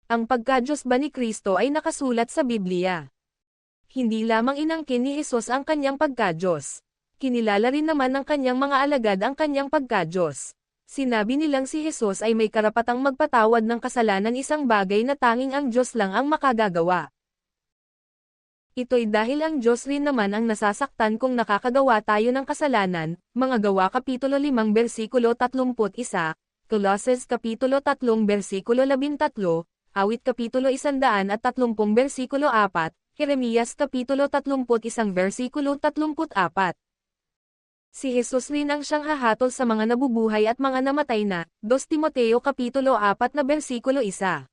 Ang pagka-Diyos ba ni Kristo ay nakasulat sa Biblia? Hindi lamang inangkin ni Jesus ang kanyang pagka-Diyos. Kinilala rin naman ng kanyang mga alagad ang kanyang pagka-Diyos. Sinabi nilang si Jesus ay may karapatang magpatawad ng kasalanan, isang bagay na tanging ang Diyos lang ang makagagawa. Ito'y dahil ang Diyos rin naman ang nasasaktan kung nakakagawa tayo ng kasalanan. Mga Gawa Kapitulo 5 versikulo 31, Colossus Kapitulo 3 versikulo 13, Awit Kapitulo 130 versikulo 4, Jeremias Kapitulo 31 versikulo 34. Si Jesus rin ang siyang hahatol sa mga nabubuhay at mga namatay na, 2 Timoteo Kapitulo 4 na versikulo 1.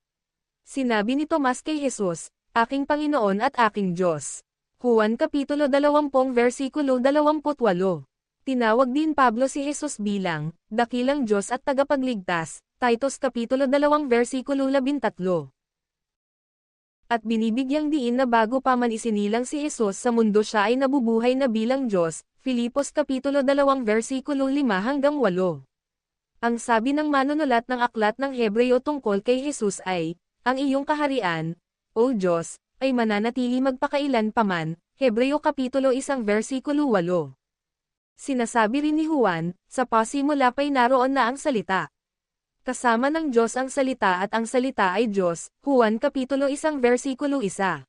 Sinabi ni Tomas kay Jesus, "Aking Panginoon at aking Diyos." Juan Kapitulo 20 versikulo 28. Tinawag din Pablo si Jesus bilang, "Dakilang Diyos at tagapagligtas," Titus Kapitulo 2 versikulo 13. At binibigyang diin na bago pa man isinilang si Jesus sa mundo siya ay nabubuhay na bilang Diyos, Filipos Kapitulo 2 versikulo 5 hanggang 8. Ang sabi ng manunulat ng aklat ng Hebreo tungkol kay Jesus ay, "Ang iyong kaharian, O Diyos, ay mananatili magpakailan paman," Hebreo Kapitulo 1 versikulo 8. Sinasabi rin ni Juan, "Sa pasimula pa'y naroon na ang salita. Kasama ng Diyos ang salita at ang salita ay Diyos," Juan Kapitulo 1 versikulo 1.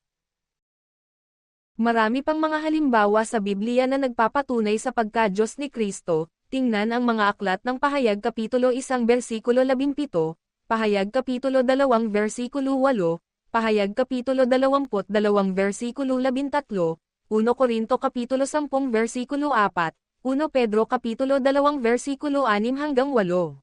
Marami pang mga halimbawa sa Biblia na nagpapatunay sa pagka-Diyos ni Kristo. Tingnan ang mga aklat ng Pahayag Kapitulo 1 versikulo 17, Pahayag Kapitulo 2 versikulo 8, Pahayag Kapitulo 22 versikulo 13, 1 Korinto Kapitulo 10 versikulo 4, 1 Pedro Kapitulo 2 versikulo 6 hanggang 8.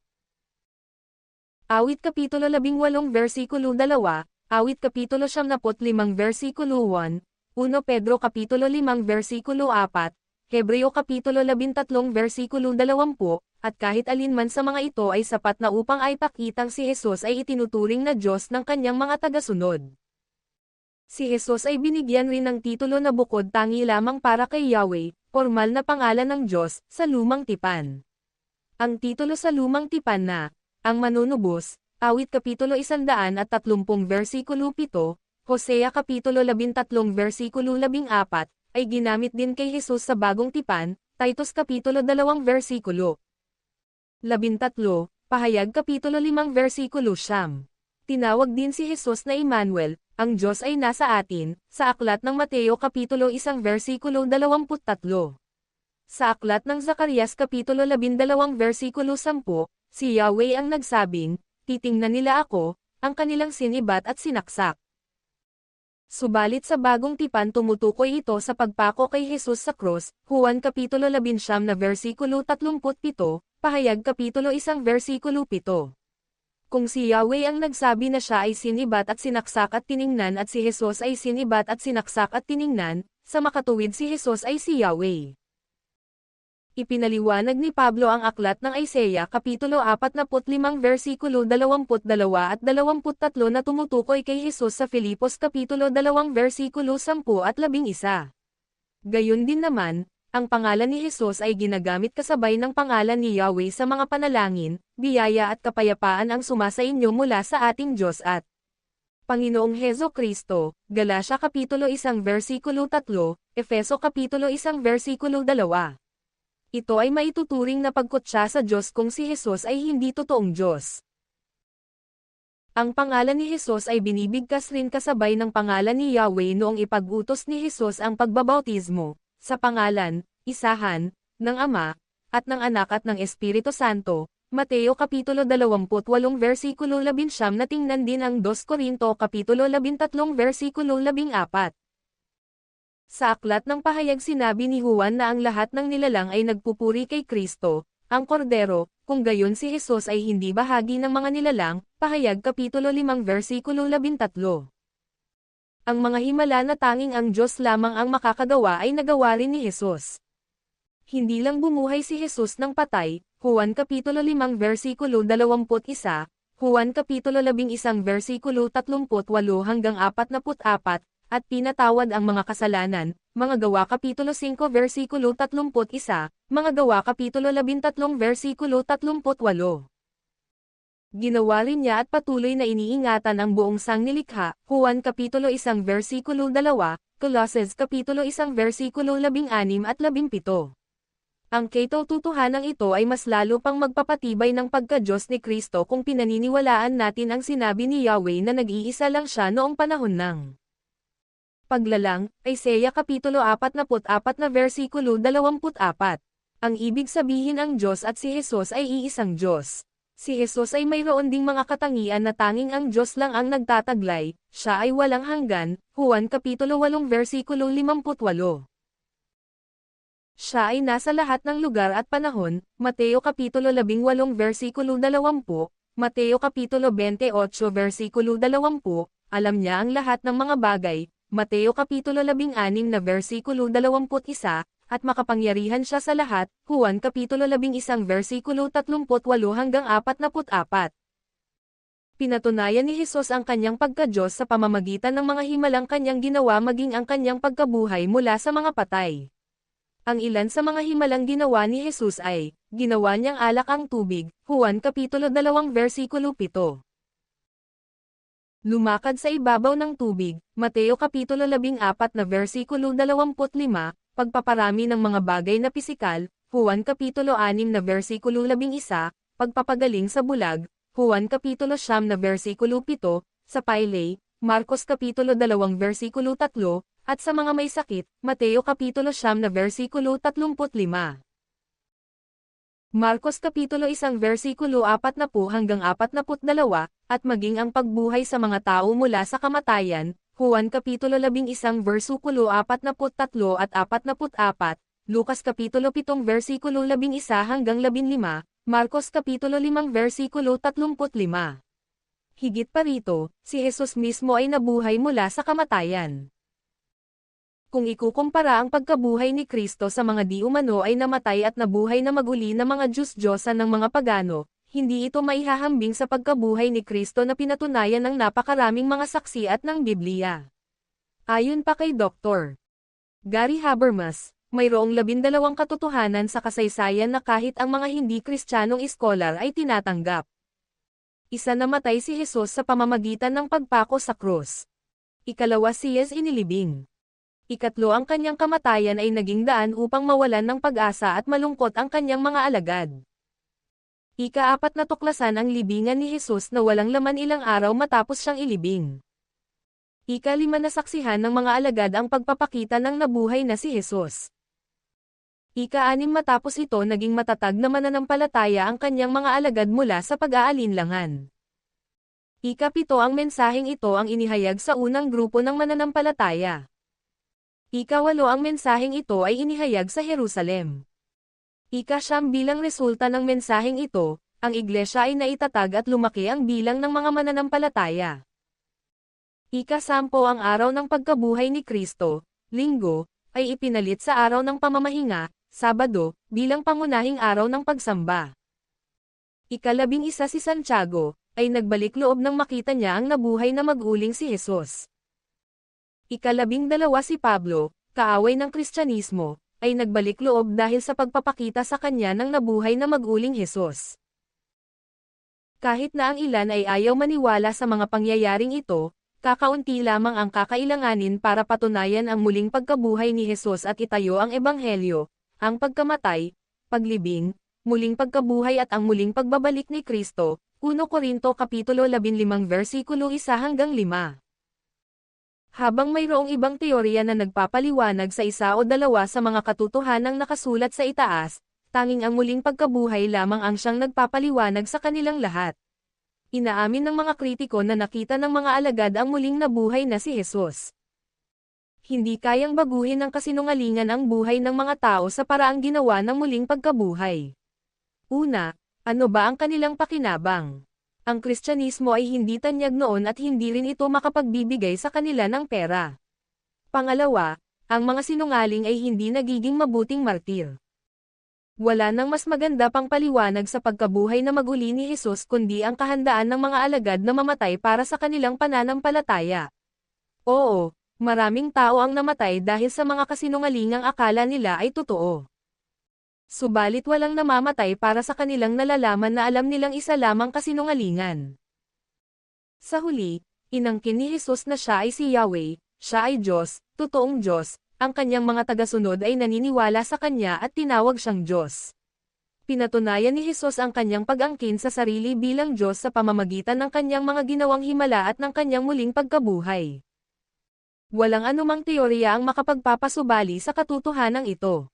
Awit Kapitulo 18 versikulo 2, Awit Kapitulo 75 versikulo 1, 1 Pedro Kapitulo 5 versikulo 4, Hebreo Kapitulo 13 versikulo 20, at kahit alinman sa mga ito ay sapat na upang ay pakitang si Jesus ay itinuturing na Diyos ng kanyang mga tagasunod. Si Jesus ay binigyan rin ng titulo na bukod tangi lamang para kay Yahweh, formal na pangalan ng Diyos, sa Lumang Tipan. Ang titulo sa Lumang Tipan na, "Ang Manunubos," Awit Kapitulo 130 versikulo 7, Hosea Kapitulo 13 versikulo 14, ay ginamit din kay Jesus sa Bagong Tipan, Titus Kapitulo 2 versikulo 13, Pahayag Kapitulo 5 versikulo 9. Tinawag din si Jesus na Emmanuel, "Ang Diyos ay nasa atin," sa aklat ng Mateo Kapitulo 1 versikulo 23. Sa aklat ng Zacarias Kapitulo 12 versikulo 10, si Yahweh ang nagsabing, "Titingnan nila ako, ang kanilang sinibat at sinaksak." Subalit sa Bagong Tipan tumutukoy ito sa pagpako kay Jesus sa krus, Juan Kapitulo 11 na versikulo 37, Pahayag Kapitulo 1 versikulo 7. Kung si Yahweh ang nagsabi na siya ay sinibat at sinaksak at tiningnan at si Jesus ay sinibat at sinaksak at tiningnan, sa makatuwid si Jesus ay si Yahweh. Ipinaliwanag ni Pablo ang aklat ng Isaiah Kapitulo 45 versikulo 22 at 23 na tumutukoy kay Jesus sa Filipos Kapitulo 2 versikulo 10 at 11. Gayon din naman, ang pangalan ni Jesus ay ginagamit kasabay ng pangalan ni Yahweh sa mga panalangin, biyaya at kapayapaan ang sumasa inyo mula sa ating Diyos at Panginoong Heso Kristo, Galatia Kapitulo 1 versikulo 3, Efeso Kapitulo 1 versikulo 2. Ito ay maituturing na pagkutsa sa Diyos kung si Jesus ay hindi totoong Diyos. Ang pangalan ni Jesus ay binibigkas rin kasabay ng pangalan ni Yahweh noong ipag-utos ni Jesus ang pagbabautismo, sa pangalan, isahan, ng Ama, at ng Anak at ng Espiritu Santo, Mateo Kapitulo 28 versikulo 11 na tingnan din ang 2 Korinto Kapitulo 13 versikulo 14. Sa aklat ng Pahayag sinabi ni Juan na ang lahat ng nilalang ay nagpupuri kay Kristo, ang Kordero, kung gayon si Jesus ay hindi bahagi ng mga nilalang, Pahayag Kapitulo 5 versikulo 13. Ang mga himala na tanging ang Diyos lamang ang makakagawa ay nagawa rin ni Jesus. Hindi lang bumuhay si Jesus ng patay, Juan Kapitulo 5 versikulo 21, Juan Kapitulo 11 versikulo 38 hanggang 44, at pinatawad ang mga kasalanan, Mga Gawa Kapitulo 5 versikulo 31, Mga Gawa Kapitulo 13 versikulo 38. Ginawa rin niya at patuloy na iniingatan ang buong sangnilikha, Juan Kapitulo 1 versikulo 2, Colosses Kapitulo 1 versikulo 16 at 17. Ang katotohanang ito ay mas lalo pang magpapatibay ng pagka-Diyos ni Kristo kung pinaniniwalaan natin ang sinabi ni Yahweh na nag-iisa lang siya noong panahon ng paglalang, Isaiah Kapitulo 44 na versikulo 24. Ang ibig sabihin ang Diyos at si Jesus ay iisang Diyos. Si Jesus ay mayroon ding mga katangian na tanging ang Diyos lang ang nagtataglay, siya ay walang hanggan, Juan Kapitulo 8 versikulo 58. Siya ay nasa lahat ng lugar at panahon, Mateo Kapitulo 18 versikulo 20, Mateo Kapitulo 28 versikulo 20, alam niya ang lahat ng mga bagay, Mateo Kapitulo 16 na versikulo 21, at makapangyarihan siya sa lahat, Juan Kapitulo 11 versikulo 38 hanggang 44. Pinatunayan ni Jesus ang kanyang pagka-Diyos sa pamamagitan ng mga himalang kanyang ginawa maging ang kanyang pagkabuhay mula sa mga patay. Ang ilan sa mga himalang ginawa ni Jesus ay, ginawa niyang alak ang tubig, Juan Kapitulo 2 versikulo 7. Lumakad sa ibabaw ng tubig, Mateo Kapitulo 14 na versikulo 25, pagpaparami ng mga bagay na pisikal, Juan Kapitulo 6 na versikulo 11, pagpapagaling sa bulag, Juan Kapitulo 9 na versikulo 7, sa pailay, Marcos Kapitulo 2 versikulo 3, at sa mga may sakit, Mateo Kapitulo 9 na versikulo 35. Marcos Kapitulo 1 versikulo 40 hanggang 42, at maging ang pagbuhay sa mga tao mula sa kamatayan, Juan Kapitulo 11 versikulo 43 at 44, Lucas Kapitulo 7 versikulo 11 hanggang 15, Marcos Kapitulo 5 versikulo 35. Higit pa rito, si Jesus mismo ay nabuhay mula sa kamatayan. Kung ikukumpara ang pagkabuhay ni Kristo sa mga di umano ay namatay at nabuhay na maguli na mga Diyos-Diyosan ng mga pagano, hindi ito maihahambing sa pagkabuhay ni Kristo na pinatunayan ng napakaraming mga saksi at ng Biblia. Ayon pa kay Dr. Gary Habermas, mayroong 12 katotohanan sa kasaysayan na kahit ang mga hindi Kristiyanong iskolar ay tinatanggap. Isa, namatay si Jesus sa pamamagitan ng pagpako sa krus. Ikalawa, siya inilibing. Ikatlo, ang kanyang kamatayan ay naging daan upang mawalan ng pag-asa at malungkot ang kanyang mga alagad. Ika-4, natuklasan ang libingan ni Jesus na walang laman ilang araw matapos siyang ilibing. Ika-5, nasaksihan ng mga alagad ang pagpapakita ng nabuhay na si Jesus. Ika-6, matapos ito naging matatag na mananampalataya ang kanyang mga alagad mula sa pag-aalinlangan. Ika-7, ang mensaheng ito ang inihayag sa unang grupo ng mananampalataya. Ika-8, ang mensaheng ito ay inihayag sa Jerusalem. Ika-9, bilang resulta ng mensaheng ito, ang iglesia ay naitatag at lumaki ang bilang ng mga mananampalataya. Ika-10, ang araw ng pagkabuhay ni Kristo, Linggo, ay ipinalit sa araw ng pamamahinga, Sabado, bilang pangunahing araw ng pagsamba. Ika-11, si Santiago, ay nagbalik loob nang makita niya ang nabuhay na mag-uling si Jesus. Ika-12, si Pablo, kaaway ng Kristyanismo, ay nagbalik loob dahil sa pagpapakita sa kanya ng nabuhay na mag-uling Jesus. Kahit na ang ilan ay ayaw maniwala sa mga pangyayaring ito, kakaunti lamang ang kakailanganin para patunayan ang muling pagkabuhay ni Jesus at itayo ang ebanghelyo, ang pagkamatay, paglibing, muling pagkabuhay at ang muling pagbabalik ni Kristo, 1 Korinto Kapitulo 15 versikulo 1 hanggang 5. Habang mayroong ibang teorya na nagpapaliwanag sa isa o dalawa sa mga katotohanang nakasulat sa itaas, tanging ang muling pagkabuhay lamang ang siyang nagpapaliwanag sa kanilang lahat. Inaamin ng mga kritiko na nakita ng mga alagad ang muling nabuhay na si Jesus. Hindi kayang baguhin ng kasinungalingan ang buhay ng mga tao sa paraang ginawa ng muling pagkabuhay. Una, ano ba ang kanilang pakinabang? Ang Kristyanismo ay hindi tanyag noon at hindi rin ito makapagbibigay sa kanila ng pera. Pangalawa, ang mga sinungaling ay hindi nagiging mabuting martir. Wala nang mas maganda pang paliwanag sa pagkabuhay na maguli ni Jesus kundi ang kahandaan ng mga alagad na mamatay para sa kanilang pananampalataya. Oo, maraming tao ang namatay dahil sa mga kasinungalingang akala nila ay totoo. Subalit walang namamatay para sa kanilang nalalaman na alam nilang isa lamang kasinungalingan. Sa huli, inangkin ni Jesus na siya ay si Yahweh, siya ay Diyos, totoong Diyos, ang kanyang mga tagasunod ay naniniwala sa kanya at tinawag siyang Diyos. Pinatunayan ni Jesus ang kanyang pag-angkin sa sarili bilang Diyos sa pamamagitan ng kanyang mga ginawang himala at ng kanyang muling pagkabuhay. Walang anumang teorya ang makapagpapasubali sa katotohanan ito.